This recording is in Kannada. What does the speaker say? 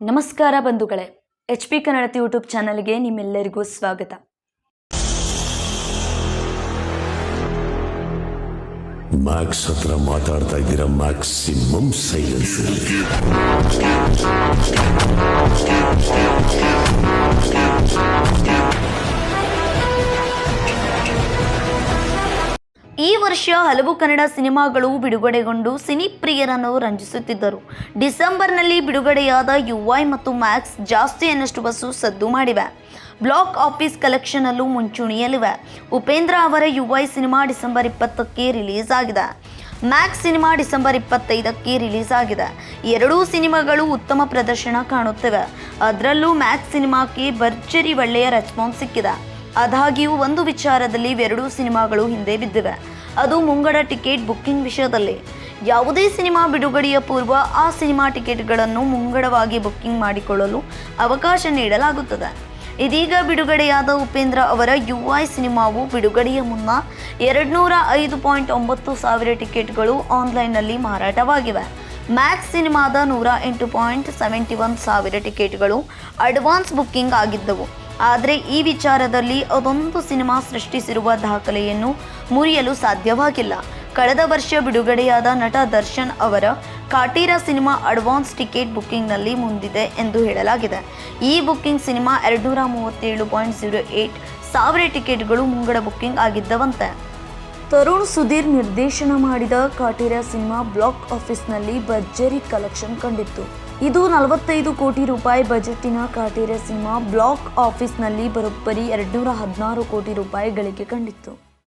ನಮಸ್ಕಾರ ಬಂಧುಗಳೇ, HP ಕನ್ನಡತಿ ಯೂಟ್ಯೂಬ್ ಚಾನಲ್ಗೆ ನಿಮ್ಮೆಲ್ಲರಿಗೂ ಸ್ವಾಗತ. ಮ್ಯಾಕ್ಸ್ ಹತ್ರ ಮಾತಾಡ್ತಾ ಇದ್ದೀರಾ? Maximum silence. ಈ ವರ್ಷ ಹಲವು ಕನ್ನಡ ಸಿನಿಮಾಗಳು ಬಿಡುಗಡೆಗೊಂಡು ಸಿನಿ ಪ್ರಿಯರನ್ನು ರಂಜಿಸುತ್ತಿದ್ದರು. ಡಿಸೆಂಬರ್ನಲ್ಲಿ ಬಿಡುಗಡೆಯಾದ UI ಮತ್ತು ಮ್ಯಾಕ್ಸ್ ಜಾಸ್ತಿ ಅನ್ನಷ್ಟು ಬಸ್ಸು ಸದ್ದು ಮಾಡಿವೆ. ಬ್ಲಾಕ್ ಆಫೀಸ್ ಕಲೆಕ್ಷನಲ್ಲೂ ಮುಂಚೂಣಿಯಲ್ಲಿವೆ. ಉಪೇಂದ್ರ ಅವರ UI ಸಿನಿಮಾ ಡಿಸೆಂಬರ್ 20ಕ್ಕೆ ರಿಲೀಸ್ ಆಗಿದೆ. ಮ್ಯಾಕ್ಸ್ ಸಿನಿಮಾ ಡಿಸೆಂಬರ್ 25ಕ್ಕೆ ರಿಲೀಸ್ ಆಗಿದೆ. ಎರಡೂ ಸಿನಿಮಾಗಳು ಉತ್ತಮ ಪ್ರದರ್ಶನ ಕಾಣುತ್ತಿವೆ. ಅದರಲ್ಲೂ ಮ್ಯಾಕ್ಸ್ ಸಿನಿಮಾಕ್ಕೆ ಭರ್ಜರಿ ಒಳ್ಳೆಯ ರೆಸ್ಪಾನ್ಸ್ ಸಿಕ್ಕಿದೆ. ಆದಾಗ್ಯೂ ಒಂದು ವಿಚಾರದಲ್ಲಿ ಎರಡೂ ಸಿನಿಮಾಗಳು ಹಿಂದೆ ಬಿದ್ದಿವೆ. ಅದು ಮುಂಗಡ ಟಿಕೆಟ್ ಬುಕ್ಕಿಂಗ್ ವಿಷಯದಲ್ಲಿ. ಯಾವುದೇ ಸಿನಿಮಾ ಬಿಡುಗಡೆಯ ಪೂರ್ವ ಆ ಸಿನಿಮಾ ಟಿಕೆಟ್ಗಳನ್ನು ಮುಂಗಡವಾಗಿ ಬುಕ್ಕಿಂಗ್ ಮಾಡಿಕೊಳ್ಳಲು ಅವಕಾಶ ನೀಡಲಾಗುತ್ತದೆ. ಇದೀಗ ಬಿಡುಗಡೆಯಾದ ಉಪೇಂದ್ರ ಅವರ UI ಸಿನಿಮಾವು ಬಿಡುಗಡೆಯ ಮುನ್ನ 205.9 ಸಾವಿರ ಟಿಕೆಟ್ಗಳು ಆನ್ಲೈನ್ನಲ್ಲಿ ಮಾರಾಟವಾಗಿವೆ. ಮ್ಯಾಕ್ಸ್ ಸಿನಿಮಾದ 108.71 ಸಾವಿರ ಟಿಕೆಟ್ಗಳು ಅಡ್ವಾನ್ಸ್ ಬುಕ್ಕಿಂಗ್ ಆಗಿದ್ದವು. ಆದರೆ ಈ ವಿಚಾರದಲ್ಲಿ ಅದೊಂದು ಸಿನಿಮಾ ಸೃಷ್ಟಿಸಿರುವ ದಾಖಲೆಯನ್ನು ಮುರಿಯಲು ಸಾಧ್ಯವಾಗಿಲ್ಲ. ಕಳೆದ ವರ್ಷ ಬಿಡುಗಡೆಯಾದ ನಟ ದರ್ಶನ್ ಅವರ ಕಾಟೀರ ಸಿನಿಮಾ ಅಡ್ವಾನ್ಸ್ ಟಿಕೆಟ್ ಬುಕ್ಕಿಂಗ್ನಲ್ಲಿ ಮುಂದಿದೆ ಎಂದು ಹೇಳಲಾಗಿದೆ. ಈ ಬುಕ್ಕಿಂಗ್ ಸಿನಿಮಾ 237.08 ಸಾವಿರ ಟಿಕೆಟ್ಗಳು ಮುಂಗಡ ಬುಕ್ಕಿಂಗ್ ಆಗಿದ್ದವಂತೆ. ತರುಣ್ ಸುಧೀರ್ ನಿರ್ದೇಶನ ಮಾಡಿದ ಕಾಟೀರ ಸಿನಿಮಾ ಬ್ಲಾಕ್ ಆಫೀಸ್ನಲ್ಲಿ ಭರ್ಜರಿ ಕಲೆಕ್ಷನ್ ಕಂಡಿತ್ತು. ಇದು 45 ಕೋಟಿ ರೂಪಾಯಿ ಬಜೆಟ್ಟಿನ ಕಾಟೀರ ಸಿನಿಮಾ ಬ್ಲಾಕ್ ಆಫೀಸ್ನಲ್ಲಿ ಬರೋಬ್ಬರಿ 216 ಕೋಟಿ ರೂಪಾಯಿ ಗಳಿಕೆ ಕಂಡಿತ್ತು.